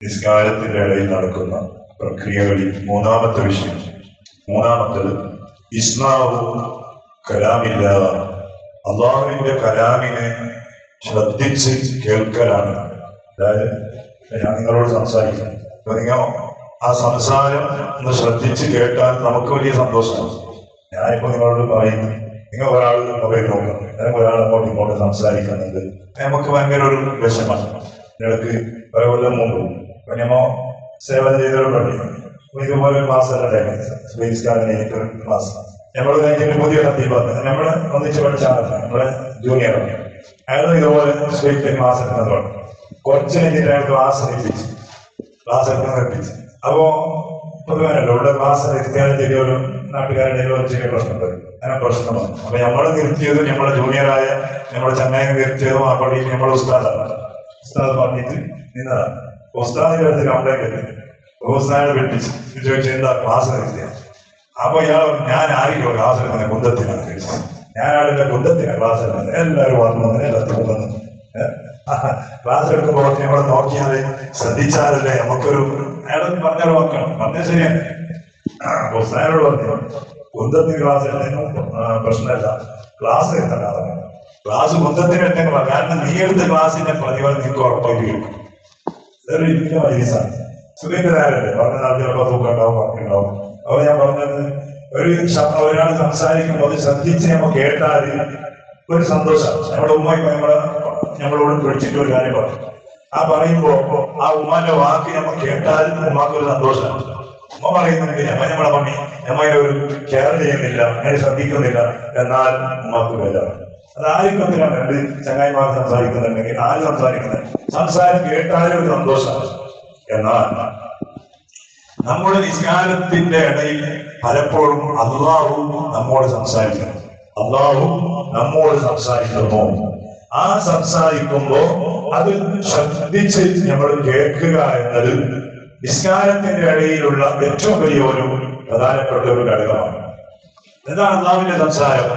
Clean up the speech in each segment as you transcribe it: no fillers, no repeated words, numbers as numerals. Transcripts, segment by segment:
നിസ്കാരത്തിന്റെ ഇടയിൽ നടക്കുന്ന പ്രക്രിയകളിൽ മൂന്നാമത്തെ വിഷയം, മൂന്നാമത്തത് ഇസ്മാഉ കലാമില്ല, അള്ളാഹുവിന്റെ കലാമിനെ ശ്രദ്ധിച്ച് കേൾക്കലാണ്. അതായത് ഞാൻ നിങ്ങളോട് സംസാരിക്കുന്നു, അപ്പൊ നിങ്ങൾ ആ സംസാരം ഒന്ന് ശ്രദ്ധിച്ച് കേട്ടാൽ നമുക്ക് വലിയ സന്തോഷമാണ്. ഞാനിപ്പോ നിങ്ങളോട് പറയുന്നു, നിങ്ങൾ ഒരാൾ മൊബൈൽ നോക്കുന്നു, അല്ലെങ്കിൽ ഒരാൾ അങ്ങോട്ടും ഇങ്ങോട്ടും സംസാരിക്കുന്നുണ്ട്, നമുക്ക് ഭയങ്കര ഒരു വിഷമാണ്. നിങ്ങൾക്ക് പല കൊല്ലം മുമ്പ് ഞമ്മ സേവനം ചെയ്തവരുണ്ട്, ഇതുപോലെ ക്ലാസ് എല്ലാം ക്ലാസ് നമ്മൾ കഴിഞ്ഞിട്ട് പുതിയ കത്തീബ് വന്നത് നമ്മള് ഒന്നിച്ച് പഠിച്ചാണ് നമ്മളെ ജൂനിയർ. അയാൾ ഇതുപോലെ സ്പീക്കിൽ ക്ലാസ് എടുക്കുന്നതാണ്. കുറച്ച് കഴിഞ്ഞിട്ട് അയാൾ ക്ലാസ് നിർത്തിച്ച് അപ്പോ പൊതുവാനല്ലോ ഇവിടെ ക്ലാസ് നിർത്തിയാൽ ചെറിയൊരു നാട്ടുകാരുടെ ചെറിയ പ്രശ്നമുണ്ട്, അങ്ങനെ പ്രശ്നം വന്നു. അപ്പൊ നമ്മൾ നിർത്തിയതും നമ്മളെ ജൂനിയറായ നമ്മളെ ചങ്ങായി നിർത്തിയതും ആ പള്ളിയിൽ നമ്മളെ ഉസ്താദാണ്. ഉസ്താദ് പറഞ്ഞിട്ട് നിന്നതാണ്. ഉസ്താദിന്റെ അടുത്ത് കംപ്ലൈന്റ് എടുത്തു, ഉസ്താദിനെ വിളിപ്പിച്ചു ചോദിച്ചു എന്താ ക്ലാസ് നിർത്തിയ. അപ്പൊ ഇയാൾ ഞാൻ ആയിരിക്കും ക്ലാസ് എടുക്കുന്ന കുന്തത്തിനാണ് കഴിച്ചത്, ഞാനാളിന്റെ കുന്തത്തിനാണ് ക്ലാസ് എടുക്കുന്നത്. എല്ലാവരും വന്നു എല്ലാത്തിനും വന്നു ക്ലാസ് എടുക്കുമ്പോൾ നമ്മളെ നോക്കിയാൽ ശ്രദ്ധിച്ചാലല്ലേ നമുക്കൊരു അയാൾ പറഞ്ഞാൽ നോക്കണം. പറഞ്ഞ ശരിയാണ്. ഉസ്താദിനോട് പറഞ്ഞു കുന്തത്തിന് ക്ലാസ് എടുത്തതിനും പ്രശ്നമല്ല, ക്ലാസ് എടുത്തല്ല, ക്ലാസ് കുന്തത്തിന് എടുത്തെങ്കിൽ കാരണം നീ എടുത്ത ക്ലാസിന്റെ പ്രതിഫലം നിങ്ങൾക്ക് ഉറപ്പായിട്ട് കേൾക്കും. ഇതൊരു വലിയ മജീസാണ്. സുഖീന്ദ്രനാരല്ലേ പറഞ്ഞ നാൾ ചിലപ്പോൾ തൂക്കുണ്ടാവും, വർക്കുണ്ടാവും. അപ്പോൾ ഞാൻ പറഞ്ഞത് ഒരാൾ സംസാരിക്കുമ്പോൾ അത് ശ്രദ്ധിച്ച് നമ്മൾ കേട്ടാൽ ഒരു സന്തോഷമാണ്. നമ്മുടെ ഉമ്മ നമ്മളോട് വിളിച്ചിട്ട് ഒരു കാര്യം പറഞ്ഞു, ആ പറയുമ്പോ ആ ഉമ്മാന്റെ വാക്ക് നമ്മൾ കേട്ടാൽ ഉമ്മാക്ക് ഒരു സന്തോഷമാണ്. ഉമ്മ പറയുന്നുണ്ട് നമ്മളെ പണി ഒരു കെയർ ചെയ്യുന്നില്ല, അങ്ങനെ ശ്രദ്ധിക്കുന്നില്ല, എന്നാൽ ഉമ്മാക്ക് വലുതാണ്. അത് ആയിരത്തിലാണ് രണ്ട് ചങ്ങായിമാർ സംസാരിക്കുന്നുണ്ടെങ്കിൽ ആര് സംസാരിക്കുന്നത് സംസാരം കേട്ടാലും ഒരു സന്തോഷമാണ്. എന്നാൽ നമ്മുടെ നിസ്കാരത്തിന്റെ ഇടയിൽ പലപ്പോഴും അള്ളാഹു നമ്മോട് സംസാരിക്കുന്നു. അള്ളാഹു നമ്മോട് സംസാരിക്കുന്നു. ആ സംസാരിക്കുമ്പോ അത് ശ്രദ്ധിച്ച് നമ്മൾ കേൾക്കുക എന്നത് നിസ്കാരത്തിന്റെ ഇടയിലുള്ള ഏറ്റവും വലിയ ഒരു പ്രധാനപ്പെട്ട ഒരു ഘടകമാണ്. എന്താണ് അള്ളാഹുവിന്റെ സംസാരം?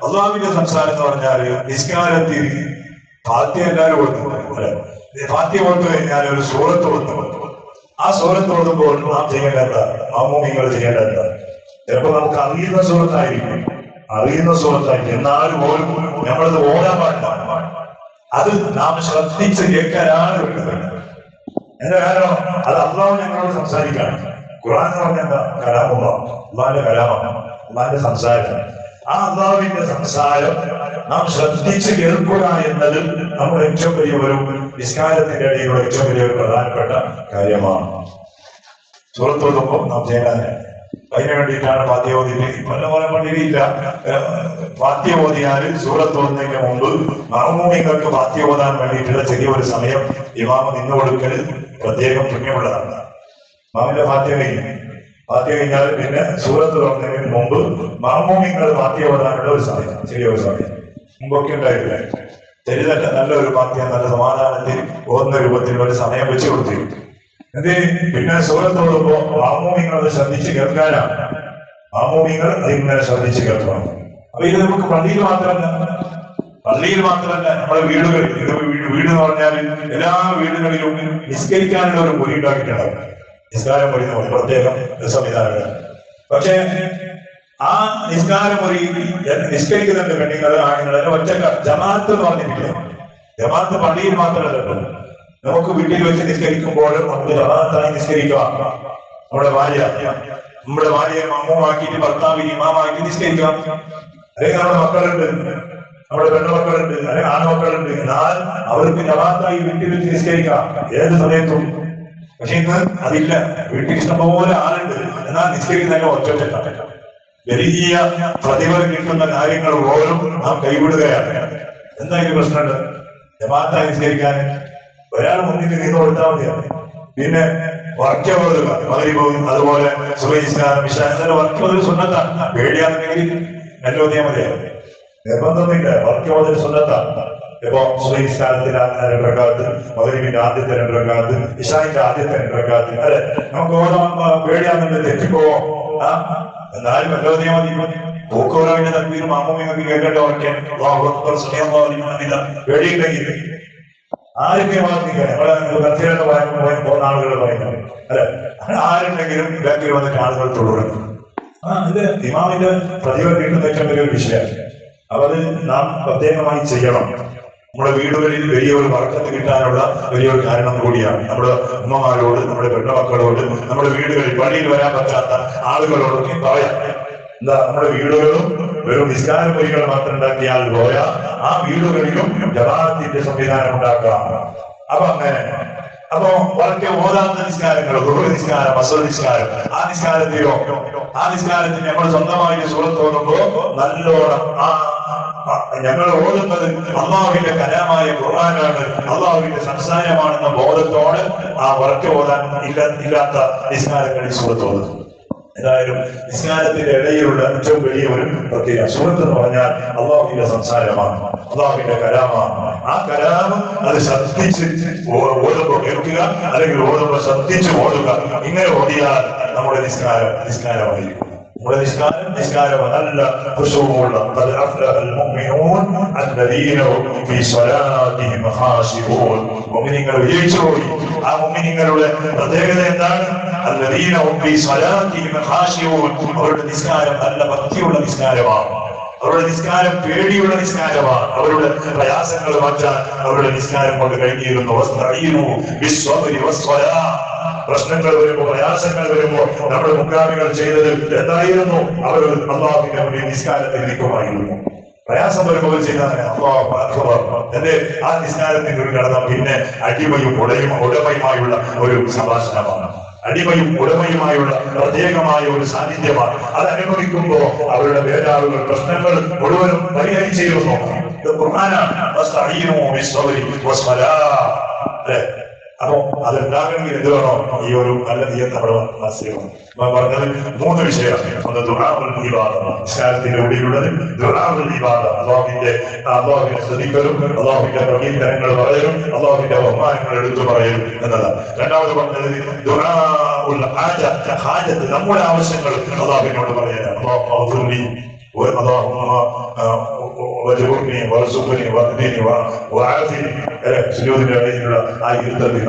അള്ളാഹുവിന്റെ സംസാരം എന്ന് പറഞ്ഞാല് നിസ്കാരത്തിൽ ഫാത്തിഹ എല്ലാവരും കൊടുത്തു അല്ലെ, ഫാത്തിഹ കൊടുത്തു കഴിഞ്ഞാൽ ഒരു സൂറത്ത് കൊടുത്തു. ആ സൂറത്ത് കൊടുക്കുമ്പോൾ നാം ചെയ്യേണ്ടത് മാമൂമികൾ ചെയ്യേണ്ടത് ചിലപ്പോൾ നമുക്ക് അറിയുന്ന സുഹൃത്തായിരിക്കും, എന്നാലും പോലും നമ്മളത് ഓടാൻ പാടില്ല. അത് നാം ശ്രദ്ധിച്ച് കേൾക്കാനാണ് വേണ്ടത്. എന്റെ കാരണം അത് അള്ളാഹു ഞങ്ങളോട് സംസാരിക്കാണ്. ഖുർആൻ എന്ന് പറഞ്ഞാൽ എന്താ? കലാമുള്ള അള്ളാഹിന്റെ കലാമാണ്, അള്ളാഹിന്റെ സംസാരം. ആ അള്ളാഹുവിന്റെ സംസാരം നാം ശ്രദ്ധിച്ച് കേൾക്കുക എന്നത് നമ്മുടെ ഏറ്റവും വലിയ ഒരു നിസ്കാരത്തിന്റെ ഇടയിലുള്ള ഏറ്റവും വലിയ ഒരു പ്രധാനപ്പെട്ട കാര്യമാണ്. സുഹൃത്തുക്കളൊപ്പം നാം ചെയ്യേണ്ടത് അതിനു വേണ്ടിയിട്ടാണ് ഫാത്തിഹ ഓതിയിട്ട് പല പള്ളിയിലില്ല. ഫാത്തിഹ ഓതിയാല് സൂറത്ത് ഓതുന്നതിന് മുമ്പ് മഅ്മൂമിങ്ങൾക്ക് ഫാത്തിഹ ഓതാൻ വേണ്ടിയിട്ടുള്ള ചെറിയൊരു സമയം ഇമാമ നിന്ന് കൊടുക്കൽ പ്രത്യേകം പുണ്യമുള്ളതാണ്. ഇമാമിന്റെ ഫാത്തിഹ കഴിഞ്ഞാൽ പിന്നെ സൂറത്ത് തുറന്നതിന് മുമ്പ് മഅ്മൂമിങ്ങൾ ഫാത്തിഹ ഓതാനുള്ള ഒരു സമയം, ചെറിയൊരു സമയം മുമ്പൊക്കെ ഉണ്ടായിട്ടില്ല. ചെറുതല്ല, നല്ലൊരു ഫാത്തിഹ നല്ല സമാധാനത്തിൽ ഓതുന്ന രൂപത്തിലുള്ള ഒരു സമയം വെച്ച് കൊടുത്തിരിക്കും. എന്ത് പിന്നെ സൂറത്ത് ഓതുമ്പോ മഅ്മൂമിങ്ങൾ അത് ശ്രദ്ധിച്ച് കേൾക്കാനാണ്. മഅ്മൂമിങ്ങൾ അതിങ്ങനെ ശ്രദ്ധിച്ച് കേൾക്കണം. അപ്പൊ ഇത് നമുക്ക് പള്ളിയിൽ മാത്രമല്ല നമ്മുടെ വീടുകളിൽ, വീട് എന്ന് പറഞ്ഞാൽ എല്ലാ വീടുകളിലും നിസ്കരിക്കാനുള്ള ഒരു മുറി ഉണ്ടാക്കിയിട്ടുണ്ടാവും. നിസ്കാരം മുറി പ്രത്യേകം സംവിധാനങ്ങൾ. പക്ഷേ ആ നിസ്കാര മുറി നിസ്കരിക്കുന്നുണ്ട് പെണ്ണുങ്ങൾ ആണുങ്ങൾ ഒറ്റക്ക ജമാഅത്ത് എന്ന് പറഞ്ഞിട്ടില്ല. ജമാഅത്ത് പള്ളിയിൽ മാത്രമല്ല, നമുക്ക് വീട്ടിൽ വെച്ച് നിസ്കരിക്കുമ്പോഴും നമുക്ക് ജമാഅത്തായി നിസ്കരിക്കാം. നമ്മുടെ ഭാര്യയെ മമ്മുമാക്കിയിട്ട് ഭർത്താവിന് ഇമാമാക്കി നിസ്കരിക്കാം. അല്ലെങ്കിൽ നമ്മുടെ മക്കളുണ്ട്, നമ്മുടെ പെണ്ണുമക്കളുണ്ട്, അല്ലെങ്കിൽ ആൺമക്കളുണ്ട്, എന്നാൽ അവർക്ക് ജമാഅത്തായി വീട്ടിൽ വെച്ച് നിസ്കരിക്കാം ഏത് സമയത്തും. പക്ഷെ ഇന്ന് അതില്ല. വീട്ടിൽ ഇഷ്ടംപോലെ ആളുണ്ട്, എന്നാൽ നിസ്കരിക്കുന്നതിന് ഒറ്റ വലിയ പ്രതിഫലം കിട്ടുന്ന കാര്യങ്ങൾ ഓരോ നാം കൈവിടുകയാണ്. എന്താ ഇത് പ്രശ്നമുണ്ട്? ജമാഅത്തായി നിസ്കരിക്കാൻ ഒരാൾ മുന്നിൽ നീന്ത് കൊടുത്താൽ മതിയാണ്. പിന്നെ വർക്കോതുക മഗ്‌രിബും അതുപോലെ സുബഹിസ്കാരം വർക്കോതിൽ സുന്നത്താണ്. പേടിയാണെന്നെങ്കിൽ എല്ലോതിയാൽ മതിയാണ്, നിർബന്ധമൊന്നുമില്ല. വർക്കോതിൽ സുന്നത്താണ്. ഇപ്പൊ സുബഹിസ്കാരത്തിന്റെ 2 റക്അത്ത്, മഗ്‌രിബിന്റെ ആദ്യത്തെ 2 റക്അത്ത്, ഇശാഇന്റെ ആദ്യത്തെ 2 റക്അത്ത് അല്ലെ, നമുക്ക് ഓരോ പേടിയാണെന്നുണ്ടെങ്കിൽ തെറ്റിപ്പോവോ? എന്നാലും എല്ലോതിയാൽ മതി. പൂക്കോറാവിന്റെ തക്ബീർ മാമൂമിങ്ങൾക്ക് കേൾക്കേണ്ട പേടിയുണ്ടെങ്കിൽ ആരൊക്കെ വാദിക്കുക നമ്മളെ കത്തിലൊക്കെ പോകുന്ന ആളുകൾ പറയുന്നത് അല്ലെ, ആരുണ്ടെങ്കിലും ബാക്കിൽ വന്നിട്ട് ആളുകൾ തുടരുന്നു. ഇത് ഇമാമിന്റെ പ്രതിഫലം കിട്ടുന്ന ഏറ്റവും വലിയൊരു വിഷയമാണ്. അപ്പൊ അത് നാം പ്രത്യേകമായി ചെയ്യണം. നമ്മുടെ വീടുകളിൽ വലിയൊരു വർക്കത്ത് കിട്ടാനുള്ള വലിയൊരു കാരണം കൂടിയാണ്. നമ്മുടെ ഉമ്മമാരോട്, നമ്മുടെ പെണ്ണുമക്കളോട്, നമ്മുടെ വീടുകളിൽ പള്ളിയിൽ വരാൻ പറ്റാത്ത ആളുകളോടൊക്കെ പറയാം, എന്താ നമ്മുടെ വീടുകളും വെറും നിസ്കാര വഴികൾ മാത്രം ഉണ്ടാക്കിയാൽ പോരാ, ആ വീടുകളിലും ജമാഅത്തിന്റെ സംവിധാനം ഉണ്ടാക്കാം. അപ്പൊ അങ്ങനെ അപ്പൊ വളരെ ഓതാത്ത നിസ്കാരങ്ങൾ, നിസ്കാരം, അസ്വ നിസ്കാരം, ആ നിസ്കാരത്തിൽ നമ്മൾ സ്വന്തമായിട്ട് സൂറത്ത് ഓതുമ്പോ നല്ലോണം ഞങ്ങൾ ഓതുന്നത് അള്ളാഹുവിന്റെ കലാമായ ഖുർആനാണ്, അള്ളാഹുവിന്റെ സംസാരമാണെന്ന ബോധത്തോടെ ആ വറക്ക് ഓതാൻ ഇല്ലാത്ത നിസ്കാരങ്ങളിൽ സൂറത്ത് ഓതുന്നു. ഏതായാലും നിസ്കാരത്തിന്റെ ഇടയിലുള്ള ഏറ്റവും വലിയ ഒരു പ്രത്യേക സൂറത്ത് എന്ന് പറഞ്ഞാൽ അള്ളാഹുവിന്റെ സംസാരമാണ്, അള്ളാഹുവിന്റെ കലാമാണ്. ആ കലാമ് അത് ശ്രദ്ധിച്ച് ഓടുമ്പോൾ കേൾക്കുക, അല്ലെങ്കിൽ ഓടുമ്പോൾ ശ്രദ്ധിച്ച് ഓടുക. ഇങ്ങനെ ഓടിയാൽ നമ്മുടെ നിസ്കാരമായിരിക്കും. നമ്മുടെ നിസ്കാരം നല്ല ഖുശൂഉള്ള മുഅ്മിനീങ്ങൾ വിജയിച്ചുപോയി. ആ മുഅ്മിനീങ്ങളുടെ പ്രത്യേകത എന്താണ്? അവരുടെ നിസ്കാരം നല്ല ഭക്തിയുള്ള നിസ്കാരമാണ്, അവരുടെ നിസ്കാരം പേടിയുള്ള നിസ്കാരമാണ്. അവരുടെ പ്രയാസങ്ങൾ മാറ്റാൻ അവരുടെ നിസ്കാരം കൊണ്ട് കഴിഞ്ഞിരുന്നു. പ്രശ്നങ്ങൾ വരുമ്പോ, പ്രയാസങ്ങൾ വരുമ്പോ നമ്മുടെ മുൻഗാമികൾ ചെയ്തത് എന്തായിരുന്നു? അവർ അല്ലാഹുവിന്റെ മുന്നിൽ നിസ്കാരത്തിൽ നിൽക്കുമായിരുന്നു. പ്രയാസം വരുമ്പോൾ ചെയ്താൽ എന്റെ ആ നിസ്കാരത്തിൽ ഒരു കടന്ന പിന്നെ അടിമയും ഉടമയുമായുള്ള ഒരു സംഭാഷണമാണ്. അടിമയും ഉടമയുമായുള്ള പ്രത്യേകമായ ഒരു സാന്നിധ്യമാണ്. അത് അനുഭവിക്കുമ്പോ അവരുടെ വേദാളുകൾ, പ്രശ്നങ്ങൾ മുഴുവനും പരിഹരിച്ചിരുന്നു. അപ്പൊ അതുണ്ടാകണമെങ്കിൽ എന്ത് വേണോ? ഈ ഒരു നല്ല നീയം നമ്മുടെ മനസ്സിലാണ്. പറഞ്ഞത് 3 വിഷയമാണ്. ഒന്ന് ദുആഉൽ ഇബാദ, നിസ്കാരത്തിന്റെ ഉള്ളിലുള്ളത് ദുആഉൽ ഇബാദ, അല്ലാഹുവിനെ സ്തുതിക്കലും അല്ലാഹുവിന്റെ പ്രകീർത്തനങ്ങൾ പറയലും അല്ലാഹുവിന്റെ ബഹുമാനങ്ങൾ എടുത്തു പറയലും എന്നതാണ്. രണ്ടാമത് പറഞ്ഞത് ദുആഉൽ ഹാജത്ത്, നമ്മുടെ ആവശ്യങ്ങൾ അല്ലാഹുവിനോട് പറയാനാണ്.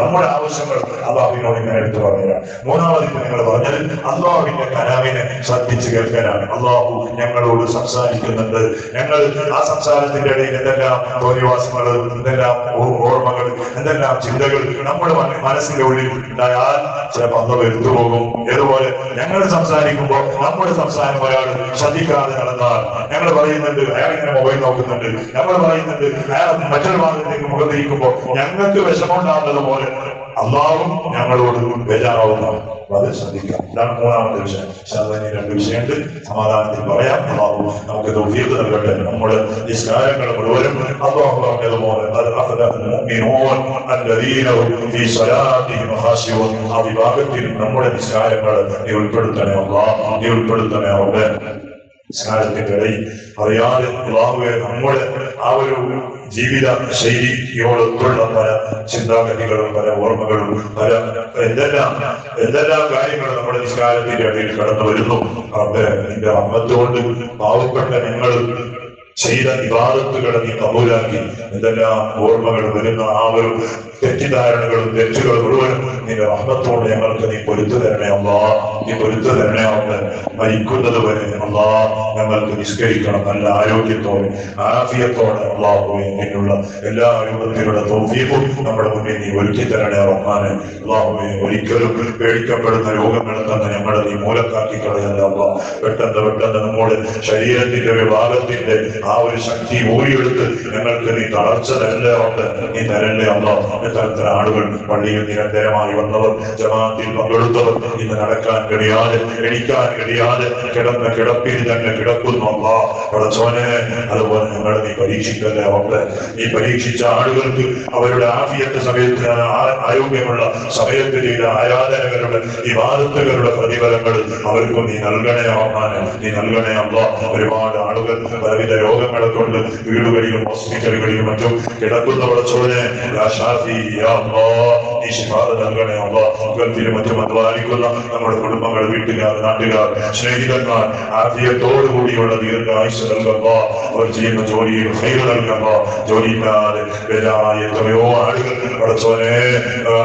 നമ്മുടെ ആവശ്യങ്ങൾ അല്ലാഹുവിനോട് ഇങ്ങനെ എടുത്തു പറയുക. മൂന്നാമത് നിങ്ങൾ പറഞ്ഞത് അല്ലാഹുവിന്റെ കലാമിനെ ശ്രദ്ധിച്ചു കേൾക്കാനാണ്. അല്ലാഹു ഞങ്ങളോട് സംസാരിക്കുന്നുണ്ട്. ഞങ്ങൾ ആ സംസാരത്തിന്റെ ഇടയിൽ എന്തെല്ലാം തോന്നിവാസങ്ങൾ, എന്തെല്ലാം ഓർമ്മകൾ, എന്തെല്ലാം ചിന്തകൾ നമ്മുടെ മനസ്സിന്റെ ഉള്ളിൽ ഉണ്ടായാൽ ചിലപ്പോൾ അല്ലാഹു എടുത്തു പോകും. ഏതുപോലെ ഞങ്ങൾ സംസാരിക്കുമ്പോൾ നമ്മുടെ സംസാരം ഒരാൾ ശ്രദ്ധിക്കാതെ നടന്നാൽ, ഞങ്ങൾ പറയുന്നുണ്ട് അയാൾ ഇങ്ങനെ മൊബൈൽ നോക്കുന്നുണ്ട്, നമ്മൾ പറയുന്നുണ്ട് അയാൾ മറ്റൊരു ഭാഗത്തേക്ക് മുഖം തിരിക്കുമ്പോൾ ഞങ്ങൾക്ക് വിഷമമുണ്ടാകുന്നത് പോലെ അല്ലാഹുവും ഞങ്ങളോട് ബേജാറാവുന്നതാണ്. അത് ശ്രദ്ധിക്കാം. ഇതാണ് മൂന്നാമത്തെ വിഷയം. 2 വിഷയമുണ്ട്, സമാധാനത്തിൽ പറയാം. അല്ലാഹു നമുക്ക് തൗഫീഖ് നൽകട്ടെ. നമ്മുടെ നിസ്കാരങ്ങൾ മുഴുവനും അല്ലാഹു പറഞ്ഞതുപോലെ ആ വിഭാഗത്തിൽ നമ്മുടെ നിസ്കാരങ്ങൾ നീ ഉൾപ്പെടുത്തണേ അല്ലാഹ്, നീ ഉൾപ്പെടുത്തണേ അവരുടെ നിസ്കാരത്തിന്റെ ഇടയിൽ അറിയാതെ അല്ലാഹുവേ നമ്മുടെ ആ ഒരു ജീവിത ശൈലിയോടൊത്തുള്ള പല ചിന്താഗതികളും, പല ഓർമ്മകളും, പല എന്തെല്ലാം കാര്യങ്ങൾ നമ്മുടെ നിസ്കാരത്തിന്റെ ഇടയിൽ കടന്നു വരുന്നു. നിന്റെ റഹ്മത്തുകൊണ്ട് പാവപ്പെട്ട ഞങ്ങൾ ചെയ്ത ഇബാദത്തുകളെ നീ കബൂലാക്കി എന്തെല്ലാം ഓർമ്മകൾ വരുന്ന ആ ഒരു തെറ്റിദ്ധാരണകളും തെറ്റുകളും മുഴുവനും നിന്റെ റഹ്മത്തോട് ഞങ്ങൾക്ക് നീ പൊരുത്തു തരണേ അല്ലാഹ്, നീ പൊരുത്തു തരണേ. അവിടെ മരിക്കുന്നത് വരെ അല്ലാഹ് ഞങ്ങൾക്ക് നിസ്കരിക്കണം നല്ല ആരോഗ്യത്തോടെ, ആഫിയത്തോടെ. അല്ലാഹുവേ നിന്നുള്ള എല്ലാ രൂപത്തിലുള്ള തൗഫീഖും നമ്മുടെ മുന്നിൽ നീ ഒരുക്കി തരണേ റഹ്മാനെ. അല്ലാഹുവേ ഒരിക്കലും പേടിക്കപ്പെടുന്ന രോഗങ്ങൾ തന്നെ ഞങ്ങളെ നീ മൂലക്കാക്കി കളയല്ല അല്ലാഹ്. പെട്ടെന്ന് നമ്മുടെ ശരീരത്തിന്റെ ഒരു ഭാഗത്തിന്റെ ആ ഒരു ശക്തി ഊരിയെടുത്ത് ഞങ്ങൾക്ക് നീ തളർച്ച തരണ്ടേ ഉണ്ട്, നീ തരണ്ടേ അല്ലാഹ്. ഇത്തരത്തിൽ ആളുകൾ പള്ളിയിൽ നിരന്തരമായി വന്നവർ, ജമാഅത്തിൽ പങ്കെടുത്തവർ ഇന്ന് നടക്കാൻ കഴിയാതെ, എണിക്കാൻ കഴിയാതെ കിടന്ന കിടപ്പിൽ തന്നെ കിടക്കുന്നു അല്ലാഹ്. പടച്ചോനെ അതുപോലെ ഞങ്ങളെ നീ പരീക്ഷിക്കല്ലേ അവർക്ക്. നീ പരീക്ഷിച്ച ആളുകൾക്ക് അവരുടെ ആഫിയത്ത് സമയത്ത്, ആരോഗ്യമുള്ള സമയത്ത് ചെയ്ത ആരാധനകളുടെ ഇബാദത്തുകളുടെ പ്രതിഫലങ്ങൾ അവർക്കും നീ നൽകണേ റഹ്മാനെ, നീ നൽകണേ അല്ലാഹ്. ഒരുപാട് ആളുകൾ പലവിധ രോഗങ്ങളെ കൊണ്ട് വീടുകളിലും ഹോസ്പിറ്റലുകളിലും മറ്റും കിടക്കുന്ന പടച്ചോനെ നീ നീ ശിഫാഅ നൽകണേ അല്ലാഹ്. ഗൾഫിലും മറ്റും അധ്വാനിക്കുന്ന നമ്മുടെ കുടുംബങ്ങൾ, വീട്ടുകാർ, നാട്ടുകാർ, സ്നേഹിതന്മാർ ആഫിയത്തോടുകൂടിയുള്ള ദീർഘായുസ്സ് നൽകുക. അവർ ചെയ്യുന്ന ജോലിയിൽ ഖൈർ നൽകുക. ജോലിയില്ലാതെ ബേജാറായ എത്രയോ ആളുകൾ പടച്ചോനെ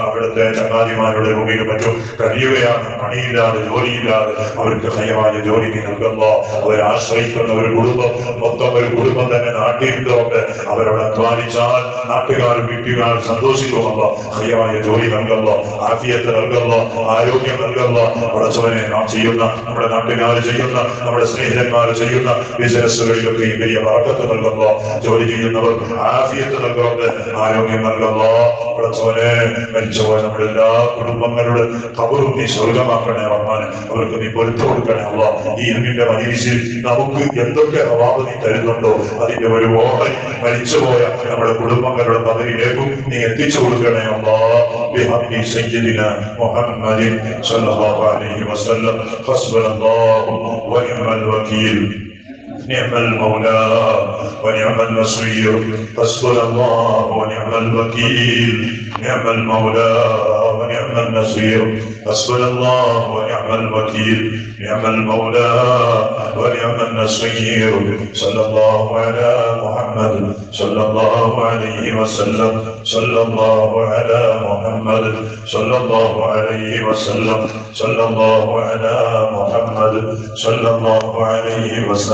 അവിടുത്തെ ചങ്ങാതിമാരുടെ മുമ്പിൽ മറ്റും കഴിയുകയാണ്. പണിയില്ലാതെ, ജോലിയില്ലാതെ അവർക്ക് ഹൈറായ ജോലി നൽകുക. അവരെ ആശ്രയിക്കുന്ന ഒരു കുടുംബം, മൊത്തം ഒരു കുടുംബം തന്നെ നാട്ടിലുണ്ട്. അവരോട് അധ്വാനിച്ചാൽ നാട്ടുകാരും വീട്ടുകാരും സന്തോഷിക്കുമല്ലോ. ഹൈറായ ജോലി നൽകുക, ആഫിയത്ത് നൽകുക, ആരോഗ്യം നൽകുക. പടച്ചവനെ നാം ചെയ്യുന്ന, നമ്മുടെ നാട്ടുകാർ ചെയ്യുന്ന, നമ്മുടെ സ്നേഹിതന്മാർ ചെയ്യുന്ന ബിസിനസ്സുകളിലൊക്കെ ഈ വലിയ ബറക്കത്ത് നൽകുക. ജോലി ചെയ്യുന്നവർ ആഫിയത്ത് നൽകുക, ആരോഗ്യം നൽകുക. പടച്ചവനെ മരിച്ചുപോയ നമ്മുടെ എല്ലാ കുടുംബങ്ങളുടെ ഖബറും നീ സ്വർഗമാക്കണേ റഹ്മാനെ. അവർക്ക് നീ പൊരുത്തം കൊടുക്കണേ അല്ലാഹ്. ഈ ഇൽമിന്റെ മജലിസിൽ നമുക്ക് എന്തൊക്കെ അവാബ് നീ തരുന്നുണ്ടോ അതിന്റെ ഒരു ഓഹരി മരിച്ചുപോയ നമ്മുടെ കുടുംബങ്ങളുടെ പദവിയിലേക്കും നീ എത്തിച്ചു കൊടുക്കണേ അല്ലാഹ്. ബിഹഖി സയ്യിദിനാ മുഹമ്മദിൻ സ്വല്ലല്ലാഹു അലൈഹി വസല്ലം. ഹസ്ബുനല്ലാഹു വനിഅമൽ വകീൽ. نعم المولى ونعم النصير. حسبنا الله ونعم الوكيل. نعم المولى ونعم النصير. حسبنا الله ونعم الوكيل. نعم المولى ونعم النصير. صلى الله على محمد صلى الله عليه وسلم. صلى الله على محمد صلى الله عليه وسلم. صلى الله على محمد صلى الله عليه وسلم.